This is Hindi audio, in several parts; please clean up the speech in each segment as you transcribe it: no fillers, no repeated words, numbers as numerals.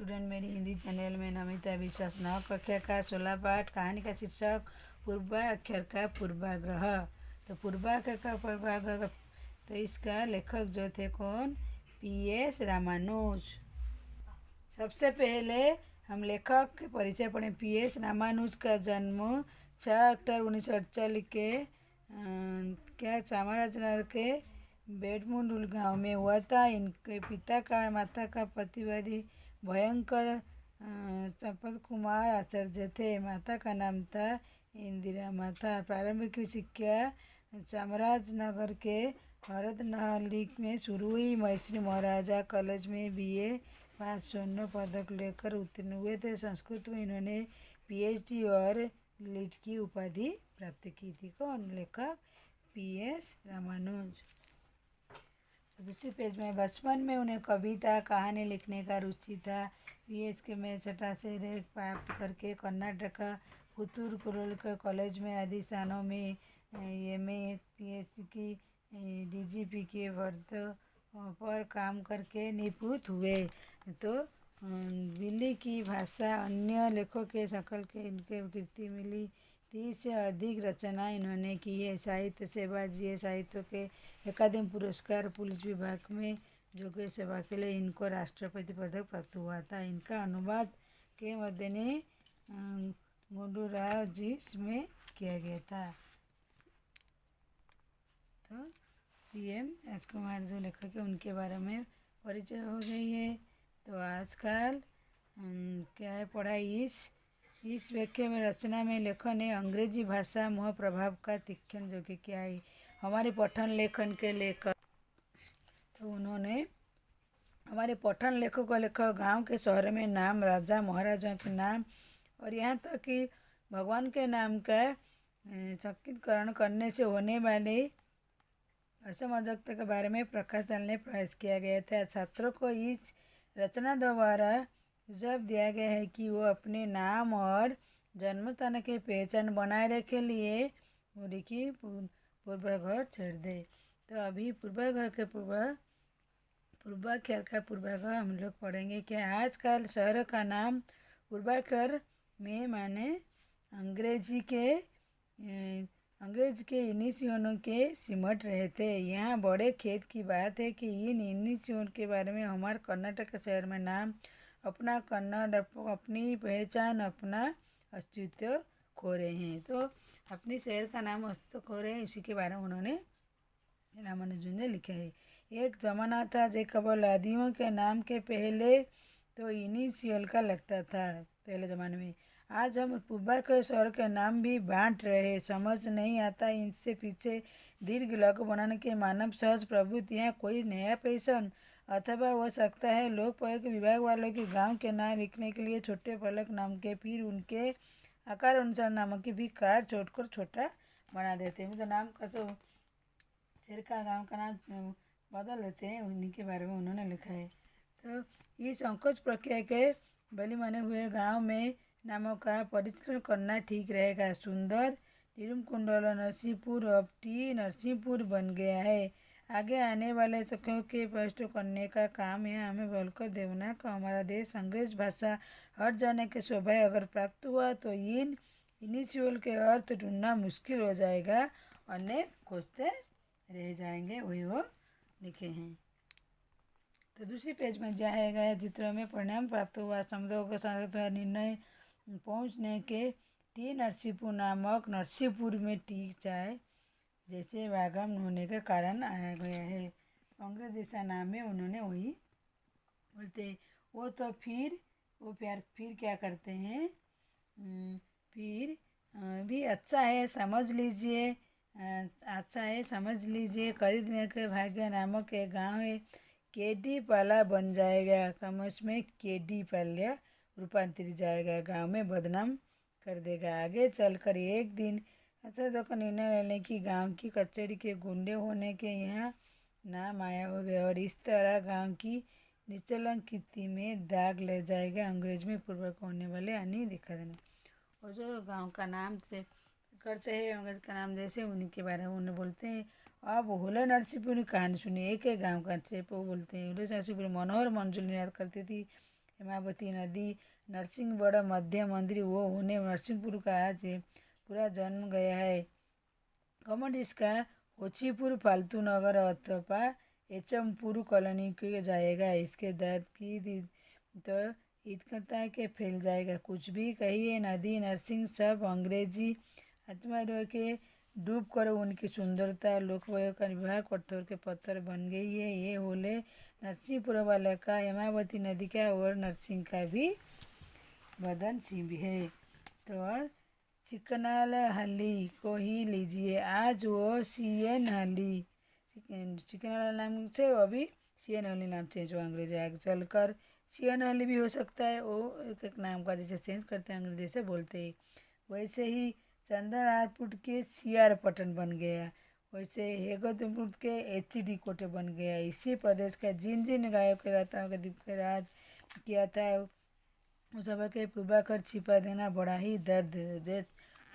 स्टूडेंट, मेरी हिंदी चैनल में नमिता विश्वास। नव कक्षा का 16 पाठ। कहानी का शीर्षक पूर्वाक्षर का पूर्वाग्रह। तो पूर्वाक्षर का पूर्वाग्रह, तो इसका लेखक जो थे कौन? PS रामानुज। सबसे पहले हम लेखक के परिचय पढ़ें। PS रामानुज का जन्म 6 अक्टूबर 1948 के चामराजनगर के बेडमुंडुल गांव में हुआ था। इनके पिता का माता का प्रतिवादी भयंकर चंपत कुमार आचार्य थे। माता का नाम था इंदिरा माता। प्रारंभिक शिक्षा चामराजनगर के हरदनहल्ली में शुरू हुई। मैसूर महाराजा कॉलेज में BA पास स्वर्ण पदक लेकर उत्तीर्ण हुए थे। संस्कृत में इन्होंने PhD और लीट की उपाधि प्राप्त की थी। कौन? लेखक PS रामानुज। दूसरे पेज में बचपन में उन्हें कविता कहानी लिखने का रुचि था। PS के में छठा से रैंक प्राप्त करके कर्नाटक का पुतूर कॉलेज में आदि स्थानों में MA PhD की DGP के पद पर काम करके निपुण हुए। तो बिल्ली की भाषा अन्य लेखकों के शकल के इनके कीर्ति मिली। 30 से अधिक रचनाएं इन्होंने की है। साहित्य सेवा GA साहित्य के अकादमी पुरस्कार, पुलिस विभाग में जोग्य सेवा के लिए इनको राष्ट्रपति पदक प्राप्त हुआ था। इनका अनुवाद के मदनी गुंडूराव जी में किया गया था। तो PM राजकुमार जो लेखक है उनके बारे में परिचय हो गई है। तो आजकल क्या है पढ़ाई इस व्याख्या में रचना में लेखन ने अंग्रेजी भाषा मोह प्रभाव का तीक्ष्ण जो कि क्या है हमारे पठन लेखन के लेखक। तो उन्होंने हमारे पठन लेखक को लेखक गांव के शहर में नाम, राजा महाराजा के नाम और यहाँ तक कि भगवान के नाम का संकीर्णकरण करने से होने वाले असमंजसता के बारे में प्रकाश डालने प्रयास किया गया था। छात्रों को इस रचना द्वारा सुझाव दिया गया है कि वो अपने नाम और जन्म स्थान की पहचान बनाए रखे लिए पूरी की पूर्वाग्रह छोड़ दे। तो अभी पूर्वाग्रह के पूर्वाक्षर का पूर्वाग्रह हम लोग पढ़ेंगे। क्या आजकल शहर का नाम पूर्वाक्षर में माने अंग्रेज के इनिशियलों के सिमट रहे थे। यहाँ बड़े खेत की बात है कि इन इनिशियल के बारे में हमारे कर्नाटक शहर में नाम, अपना कन्नड़, अपनी पहचान, अपना अस्तित्व खो रहे हैं। तो अपने शहर का नाम अस्तित्व खो रहे हैं, उसी के बारे में उन्होंने रामानुज ने लिखा है। एक जमाना था जो केवल आदियों के नाम के पहले तो इनिशियल का लगता था पहले ज़माने में। आज हम पूर्वाक्षर शहर के नाम भी बांट रहे। समझ नहीं आता इनसे पीछे दीर्घ लघु बनाने के मानव सहज प्रवृत्तियाँ कोई नया पैशन अथवा हो सकता है लोक प्रयोग विभाग वालों के गांव के नाम लिखने के लिए छोटे फलक नाम के फिर उनके आकार अनुसार नामों की भी कार छोड़कर छोटा बना देते हैं। तो नाम का शहर का गांव का नाम बदल देते हैं, उन्हीं के बारे में उन्होंने लिखा है। तो इस संकोच प्रक्रिया के बलि माने हुए गांव में नामों का परिचय करना ठीक रहेगा। सुंदर तिरुमकुंडल नरसिंहपुर अब T नरसिंहपुर बन गया है। आगे आने वाले शकों के स्पष्ट करने का काम है हमें बोलकर देवना का हमारा देश अंग्रेज भाषा हट जाने के सौभाग्य अगर प्राप्त हुआ तो इन इनिशियल के अर्थ ढूंढना मुश्किल हो जाएगा, अनेक खोजते रह जाएंगे। वही वो लिखे हैं। तो दूसरी पेज में जाएगा चित्रों में परिणाम प्राप्त हुआ शब्दों के साथ निर्णय पहुंचने के T नरसिंहपुर नामक नरसिंहपुर में T चाय जैसे वागम होने का कारण आया गया है। अंग्रेज जैसा नाम है, उन्होंने वही बोलते वो तो फिर क्या करते हैं फिर भी अच्छा है समझ लीजिए खरीदने के भाग्य नामक एक गाँव है। केडी पाला बन जाएगा, कमस में केडी पाल्या रूपांतरित जाएगा, गांव में बदनाम कर देगा। आगे चलकर एक दिन ऐसा तो निर्णय लेने की गांव की कचहरी के गुंडे होने के यहाँ नाम आया हो गया और इस तरह गांव की निचलन कीर्ति में दाग ले जाएगा। अंग्रेज में पूर्वक होने वाले अन्य दिखा देना और जो गांव का नाम से करते हैं अंग्रेज का नाम जैसे उन्हीं के बारे में उन्हें बोलते हैं। अब होले नरसिंहपुर की कहानी सुनिए। एक गाँव का से वो बोलते हैं होले नरसिंहपुर मनोहर मंजुल याद करती थी। हेमावती नदी, नरसिंहगढ़ मध्य मंदिर वो होने नरसिंहपुर का आज पूरा जन्म गया है। कमर इसका होचीपुर फालतू नगर अथवा एचमपुर कॉलोनी के जाएगा। इसके दर्द की तो इतना के फैल जाएगा। कुछ भी कहिए नदी नरसिंह सब अंग्रेजी आत्मा के डूब कर उनकी सुंदरता लोकवय का विवाह कठोर के पत्थर बन गई है। ये होले नरसिंहपुर वाला का हेमावती नदी का और नरसिंह का भी बदन सिंह है। तो और चिकनाल हल्ली को ही लीजिए। आज वो सीएन हल्ली चिकनाल नाम से वो अभी सीएन हल्ली नाम चेंज हुआ अंग्रेजी आगे चलकर सीएन हल्ली भी हो सकता है। वो एक नाम का जैसे चेंज करते हैं अंग्रेजी से बोलते हैं। वैसे ही चंद्रनारपुर के सीआर पटन बन गया। वैसे हेगोतपुर के एचडी कोटे बन गया। इसी प्रदेश का जिन जिन गायों के राताओं के दिप के राज किया था उस सब के पूर्वा कर छिपा देना बड़ा ही दर्द जे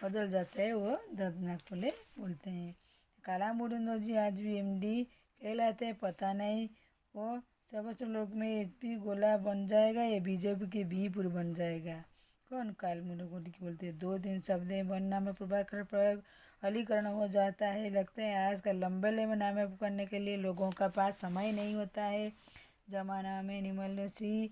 बदल जाता है वो दर्दनाक बोलते हैं। काला मुरिंदो जी आज भी एमडी कहलाते हैं। पता नहीं वो सब लोग में एचपी गोला बन जाएगा या बीजेपी के बीपुर बन जाएगा। कौन काल मुरिंदो की बोलते हैं। 2 दिन शब्द बनना में प्रभाकर प्रयोग हलीकरण हो जाता है। लगता है आजकल लंबे में नामे करने के लिए लोगों का पास समय नहीं होता है। जमाना में निमल सी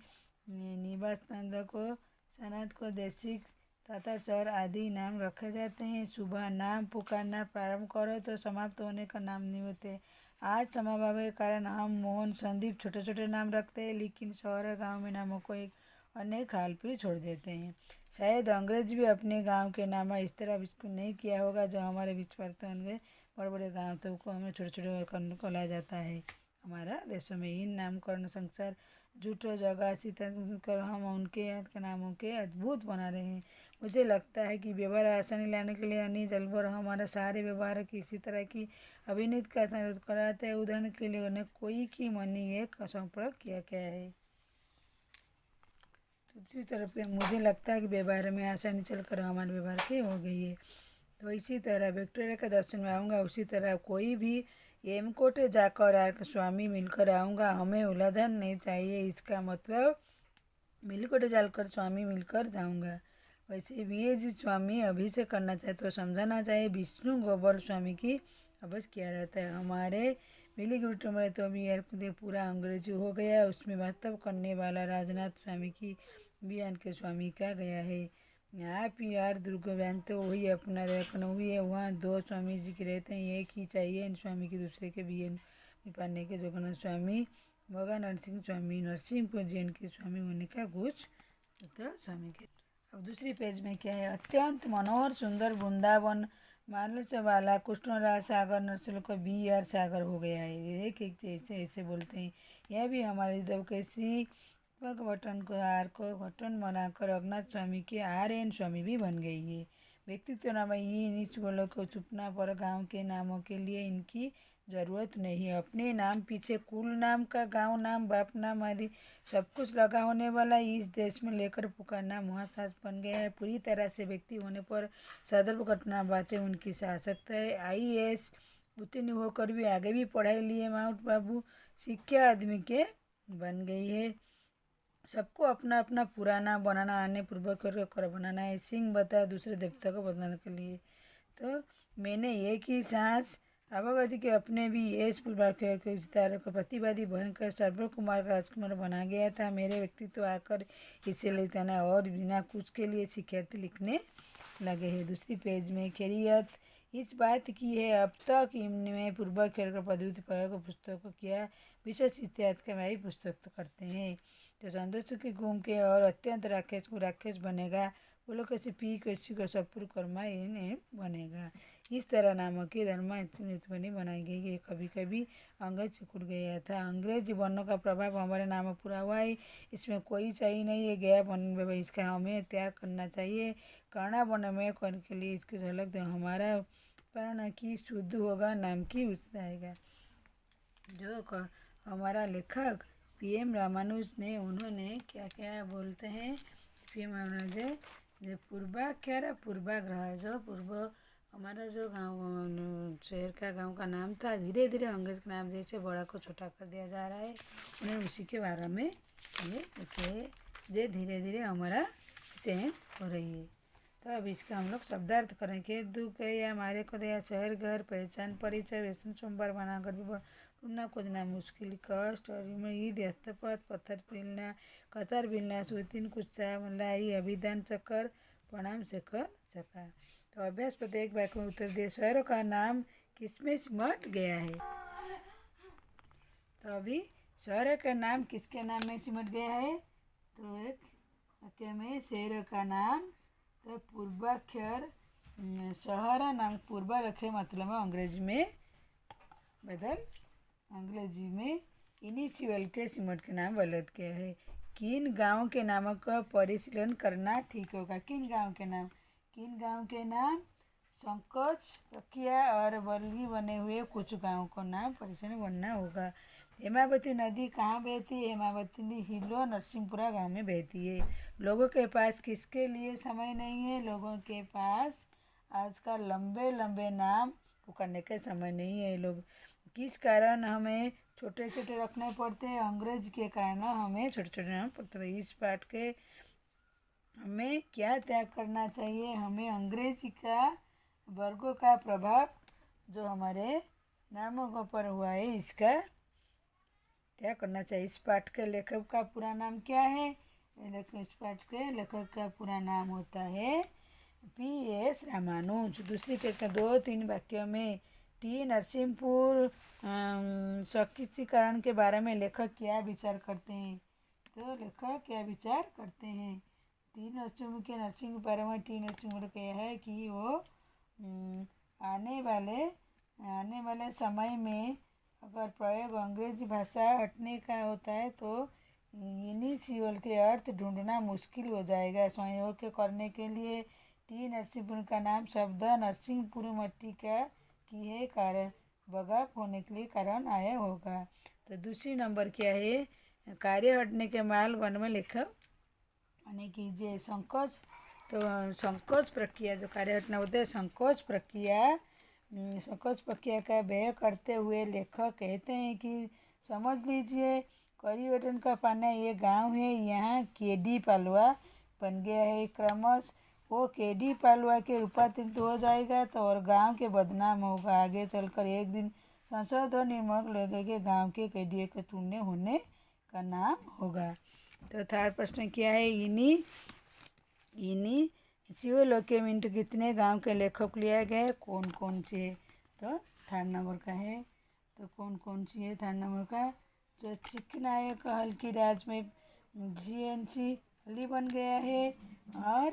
निवासानंद को सनत को देशिक तथा चर आदि नाम रखे जाते हैं। सुबह नाम पुकारना प्रारंभ करो तो समाप्त होने का नाम नहीं होते। आज समाभाव के कारण हम मोहन संदीप छोटे छोटे नाम रखते हैं, लेकिन शहर गांव में नामों को एक अनेक हाल पर छोड़ देते हैं। शायद अंग्रेज भी अपने गांव के नाम इस तरह बिल्कुल नहीं किया होगा जो हमारे बीच पड़ते होंगे। बड़े बड़े गाँव तो को हमें छोटे छोटे को लाया जाता है। हमारा देशों में इन नामकरण संसार झूठो जगह कर हम उनके के नामों के अद्भुत बना रहे हैं। मुझे लगता है कि व्यवहार आसानी लाने के लिए अन्य जलवर हमारा सारे व्यवहार की इसी तरह की अभिनीत का अनुरोध कराते हैं। उदाहरण के लिए उन्हें कोई की मनी एक संपर्क किया गया है। दूसरी तरफ मुझे लगता है कि व्यवहार में आसानी चलकर हमारे व्यवहार की हो गई है। तो इसी तरह विक्टोरिया के दर्शन में आऊँगा, उसी तरह कोई भी हेमकोटे जाकर आकर स्वामी मिलकर आऊँगा। हमें उलझन नहीं चाहिए। इसका मतलब मिलकोटे जाकर स्वामी मिलकर जाऊँगा। वैसे भी जी स्वामी अभी से करना चाहे तो समझाना चाहिए। विष्णु गोबर स्वामी की अवश्य किया रहता है। हमारे मिली ग्रुप में तो अभी यार पूरा अंग्रेजी हो गया। उसमें वास्तव करने वाला राजनाथ स्वामी की बयान के स्वामी का गया है। यहाँ पी.आर. दुर्गोबैन तो वही अपना रखना हुई है। वहाँ 2 स्वामी जी के रहते हैं। एक ही चाहिए इन स्वामी की दूसरे के बयान पाने के जोगनाथ स्वामी भगवान नरसिंह स्वामी नरसिंहपुर जैन के स्वामी होने का कुछ तो स्वामी के। अब दूसरी पेज में क्या है। अत्यंत मनोहर सुंदर वृंदावन मानस वाला कृष्णराज सागर नरसल को बी.आर. सागर हो गया है। एक एक ऐसे ऐसे बोलते हैं। यह भी हमारे उद्धव के श्री भगवटन को आर को घटन बनाकर रघुनाथ स्वामी के R.N. स्वामी भी बन गई है। व्यक्तित्व नाम इन बोलों को चुपना पर गांव के नामों के लिए इनकी ज़रूरत नहीं है। अपने नाम पीछे कुल नाम का गांव नाम बाप नाम आदि सब कुछ लगा होने वाला इस देश में लेकर पुकारना महासास बन गया है। पूरी तरह से व्यक्ति होने पर सदर्भ घटना बातें उनकी सासकता है। IAS उत्तीर्ण होकर भी आगे भी पढ़ाई लिए माउंट बाबू शिक्षा आदमी के बन गई है। सबको अपना अपना पुराना बनाना आने पूर्वक कर बनाना है। सिंह बताया दूसरे देवता को बनाने के लिए। तो मैंने एक ही सांस अवगति के अपने भी एस पूर्वाकर के सितारों को प्रतिवादी भयंकर सर्वर कुमार राजकुमार बना गया था। मेरे व्यक्तित्व आकर इसे लिखना और बिना कुछ के लिए शिक्षार्थी लिखने लगे हैं। दूसरी पेज में खैरियत इस बात की है। अब तक इनमें पूर्वाकर पदवी प्रयोग पुस्तक को किया विशेष इतिहास के भाई पुस्तक तो करते हैं। तो संतोष के घूम के और अत्यंत राकेश को राकेश बनेगा। बोलो कैसे पी कैसी का सपुर कर्मा इन्हें बनेगा। इस तरह नामों की धर्म बनी बनाई गई है। कभी कभी अंग्रेज सिकुड़ गया था। अंग्रेजी वर्णों का प्रभाव हमारे नाम पूरा हुआ है। इसमें कोई चाहिए नहीं है। गया बन इसका हमें त्याग करना चाहिए। करना बन में करने के लिए इसकी झलक दे हमारा प्राण की शुद्ध होगा नाम की जाएगा। जो हमारा लेखक PM रामानुज ने उन्होंने क्या क्या बोलते हैं। PM रामानुज जो पूर्वाक्षर पूर्वाग्रह जो पूर्व हमारा जो गांव शहर का गांव का नाम था धीरे धीरे अंग्रेज के नाम जैसे बड़ा को छोटा कर दिया जा रहा है। उन्हें उसी के बारे में ये जो धीरे धीरे हमारा चेंज हो रही है। तो अब इसका हम लोग शब्दार्थ करेंगे। दुख है या मारे को या शहर घर पहचान परिचय व्यसन सोमवार बनाकर भी ढूंढना खोजना मुश्किल कष्ट और ईद हस्तपथ पत्थर पिलना कतार बिलना सुतीन कुच्चा मलाई अभिधान चक्कर प्रणाम शेखर सका। तो अभ्यास प्रत्येक वाक्य में उत्तर दे। शहरों का नाम किसमें सिमट गया है? तो अभी शहर का नाम किसके नाम में सिमट गया है? तो एक वाक्य में शहर का नाम तो पूर्वाक्षर शहर नाम पूर्वाक्षर मतलब अंग्रेजी में इनिशियल के सिमट के नाम बदल के है। किन गांव के नामों का परिशीलन करना ठीक होगा? किन गांव के नाम संकोच प्रक्रिया और बल्कि बने हुए कुछ गांवों को नाम परिशीलन बनना होगा। हेमावती नदी कहाँ बहती है? हेमावती नदी हिलो नरसिंहपुरा गांव में बहती है। लोगों के पास किसके लिए समय नहीं है? लोगों के पास आजकल लंबे लंबे नाम पुकारने का समय नहीं है। लोग किस कारण हमें छोटे छोटे रखने पड़ते हैं? अंग्रेज के कारण हमें छोटे छोटे नाम पड़ते हैं। इस पाठ के हमें क्या त्याग करना चाहिए? हमें अंग्रेजी का वर्गों का प्रभाव जो हमारे नामों के ऊपर हुआ है इसका त्याग करना चाहिए। इस पाठ के लेखक का पूरा नाम क्या है? इस पाठ के लेखक का पूरा नाम होता है P.S. रामानुज। दूसरी पेज का 2-3 वाक्यों में टी नरसिंहपुर शक्तिकरण के बारे में लेखक क्या विचार करते हैं? तो लेखक क्या विचार करते हैं? टी नरसिंहपुर के नरसिंह के बारे में टी नरसिंहपुर क्या है कि वो आने वाले समय में अगर प्रयोग अंग्रेजी भाषा हटने का होता है तो इनिशियल के अर्थ ढूंढना मुश्किल हो जाएगा। संयोग के करने के लिए टी नरसिंहपुर का नाम शब्द नरसिंहपुर मट्टी का की है कारण बगाप होने के लिए कारण आया होगा। तो दूसरी नंबर क्या है? कार्य हटने के माल वन में लेखक माने कीजिए संकोच। तो संकोच प्रक्रिया जो कार्य हटना होता है संकोच प्रक्रिया का व्यय करते हुए लेखक कहते हैं कि समझ लीजिए करियोटन का पाना ये गांव है, यहाँ केडी पालवा बन गया है। क्रमश वो केडी पालवा के रूपांतरित हो जाएगा तो और गांव के बदनाम होगा। आगे चलकर एक दिन संसद और निर्णय लगेगा गांव के केडी के टूटने होने का नाम होगा। तो थर्ड प्रश्न क्या है? इन्हीं शिवलोकेमिंट कितने गांव के लेखक लिया गया? कौन कौन से? तो थर्ड नंबर का है। तो कौन कौन सी है थर्ड नंबर का? जो चिकनायक हल्की राज में GNC हली बन गया है। और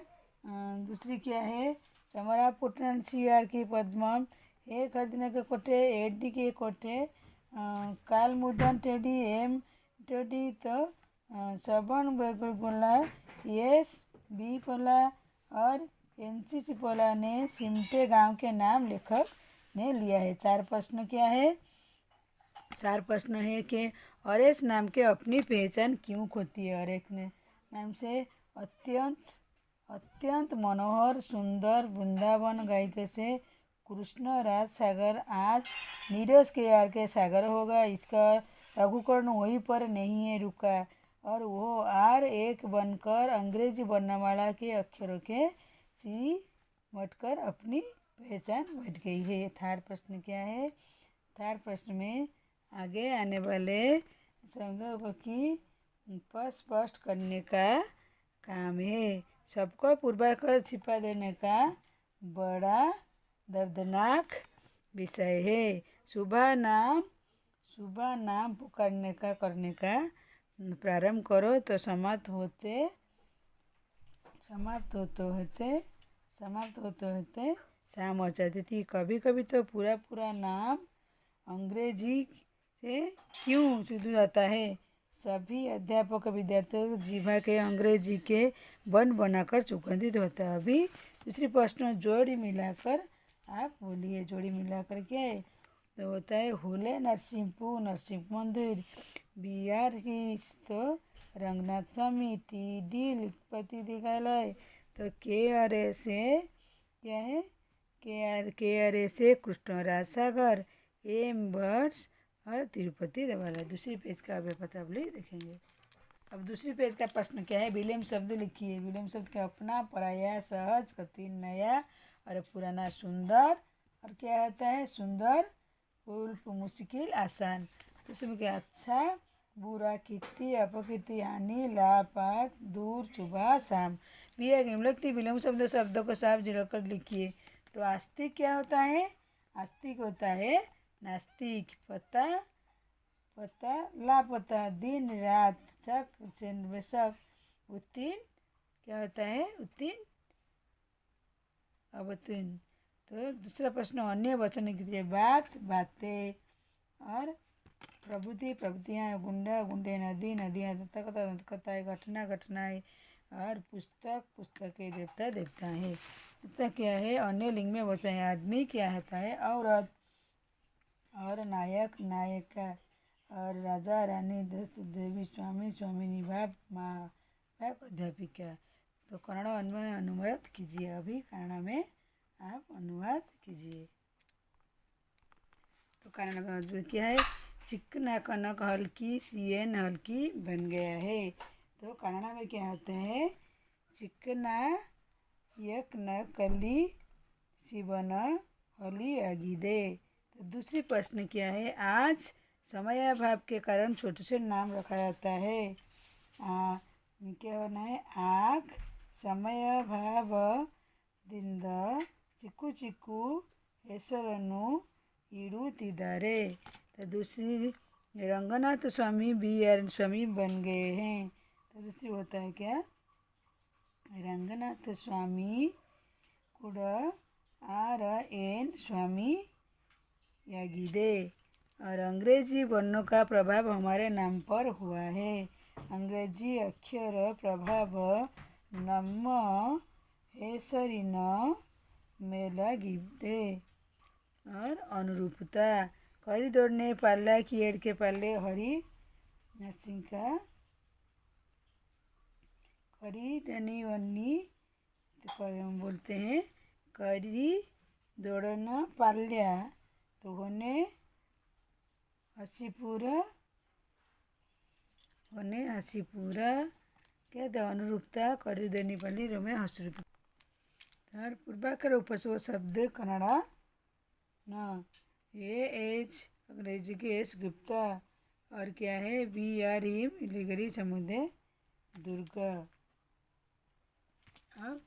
दूसरी क्या है? चमरा पुटन CR की पद्मम हे खरीदने के कोटे एडी के कोटे काल मुदन टेडी एम टेडी तो सबन बेगुला B पोला और NCC पोला ने सिमटे गांव के नाम लेखक ने लिया है। 4 प्रश्न क्या है? 4 प्रश्न है कि अरेस नाम के अपनी पहचान क्यों खोती है? अरेस नाम से अत्यंत मनोहर सुंदर वृंदावन गायिका से कृष्ण राज सागर आज नीरज के सागर होगा। इसका लघुकरण वहीं पर नहीं है रुका और वो R1 बनकर अंग्रेजी वर्णमाला के अक्षरों के सी मटकर अपनी पहचान बैठ गई है। थर्ड प्रश्न क्या है? थर्ड प्रश्न में आगे आने वाले शब्दों की स्पष्ट करने का काम है। सबको पूर्वाकर छिपा देने का बड़ा दर्दनाक विषय है। शुभ नाम पुकारने का करने का प्रारंभ करो तो समाप्त होते शाम हो जाती थी। कभी कभी तो पूरा नाम अंग्रेजी से क्यों शुरू होता है? सभी अध्यापक विद्यार्थियों जीवा के अंग्रेजी के बन बनाकर सुगंधित होता है। अभी दूसरी प्रश्न जोड़ी मिलाकर आप बोलिए। जोड़ी मिलाकर क्या है? तो होता है हुले नरसिंहपुर नरसिंह मंदिर BR की तो रंगनाथ स्वामी TD लिखपति दिखालय तो KRA से क्या है? KRA से कृष्णराज सागर M बर्ड्स और तिरुपति देवालय। दूसरी पेज का अभी पता देखेंगे। अब दूसरी पेज का प्रश्न क्या है, विलोम शब्द लिखिए। विलोम शब्द क्या, अपना, पराया, सहज, कठिन, नया और पुराना, सुंदर और क्या होता है, सुंदर, उल्फ, मुश्किल, आसान। तो इसमें क्या, अच्छा, बुरा, कीर्ति, अपकीर्ति, हानि, लाभ, पाप, दूर, सुबह, शाम। भी है निम्नलिखित विलोम शब्दों को साफ जोड़कर लिखिए। तो आस्तिक क्या होता है, आस्तिक होता है नास्तिक, पता, पता, लापता, दिन रात, शक, शक, उत्तीर्ण क्या होता है, उत्तीर्ण, अवतीर्ण। तो दूसरा प्रश्न, अन्य वचन लिखिए। बात, बातें और प्रभुति, प्रभुतियाँ, गुंडा, गुंडे, नदी, नदियाँ, दंतकथा, दंतकथाएँ, घटना, घटनाएँ और पुस्तक, पुस्तकें, देवता, देवताएँ। पुस्तक क्या है, अन्य लिंग में वचन है। आदमी क्या होता है, औरत और नायक, नायिका और राजा, रानी, दस्त, देवी, स्वामी, स्वामिनी, बाप, माँ बाप, अध्यापिका। तो कन्नड़ में अनुवाद कीजिए। अभी कन्नड़ में आप अनुवाद कीजिए। तो कन्नड़ में अनुवाद क्या है, चिकना कनक हल्की, सीएन हल्की बन गया है। तो कन्नड़ में क्या होता है, चिकना यक न कली शिवन हली आगिदे। तो दूसरी प्रश्न क्या है, आज समयाभाव के कारण छोटे से नाम रखा जाता है। क्या होना है, आग, समयाभाव ದಿಂದ ಚಿಕ್ಕು ಚಿಕ್ಕು ಹೆಸರನ್ನು ಇಡುತ್ತಿದ್ದಾರೆ। तो दूसरी, रंगनाथ स्वामी बी आर स्वामी बन गए हैं। तो दूसरी होता है क्या, रंगनाथ स्वामी ಕೂಡ आर एन स्वामी यागिदे। और अंग्रेजी वर्णों का प्रभाव हमारे नाम पर हुआ है। अंग्रेजी अक्षर प्रभाव ನಮ್ಮ ಹೆಸರಿನ ಮೇಲಾಗಿದೆ। और अनुरूपता, करी दौड़ने, पाला की एड़ के पाले, हरी नरसिंह का करी धनी वन्नी बोलते हैं। करी दौड़ना पाल्या तो होने हसीपुरा, होने हसीपुरा क्या था, अनुरूपता, करी देनी पाली रोमे हसरूप। और पूर्वाकर उपसर्ग शब्द कन्नड़ ना, ए एच अंग्रेजी के एस गुप्ता और क्या है, बी आर हिम इलीगरी समुदाय दुर्गा। अब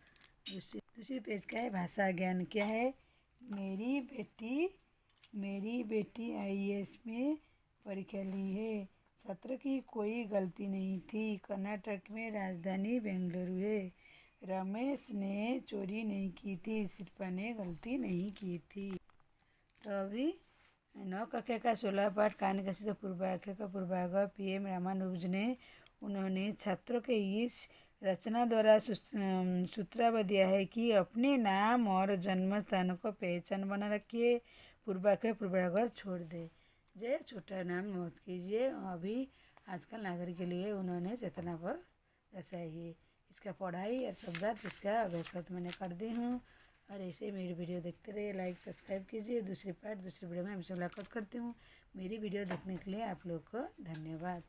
दूसरी पेज का है भाषा ज्ञान। क्या है, मेरी बेटी आईएएस में परीक्षा ली है। छात्र की कोई गलती नहीं थी। कर्नाटक में राजधानी बेंगलुरु है। रमेश ने चोरी नहीं की थी। शिल्पा ने गलती नहीं की थी। तो अभी 9 कक्षा का 16 पाठ कहानी का सीधा पूर्वाग्रह का पूर्वाग्रह पीएम रामानुज ने उन्होंने छात्रों के इस रचना द्वारा सूत्राव दिया है कि अपने नाम और जन्म स्थानों को पहचान बना रखिए। पूर्वाग्रह छोड़ दे, जय छोटा नाम मत कीजिए। अभी आजकल नागरिक के लिए उन्होंने चेतना पर दर्शाई है। इसका पढ़ाई और शब्दार्थ इसका अभ्यास पत्र मैंने कर दी हूँ। और ऐसे मेरी वीडियो देखते रहिए, लाइक सब्सक्राइब कीजिए। दूसरी वीडियो में हमसे मुलाकात करती हूँ। मेरी वीडियो देखने के लिए आप लोग को धन्यवाद।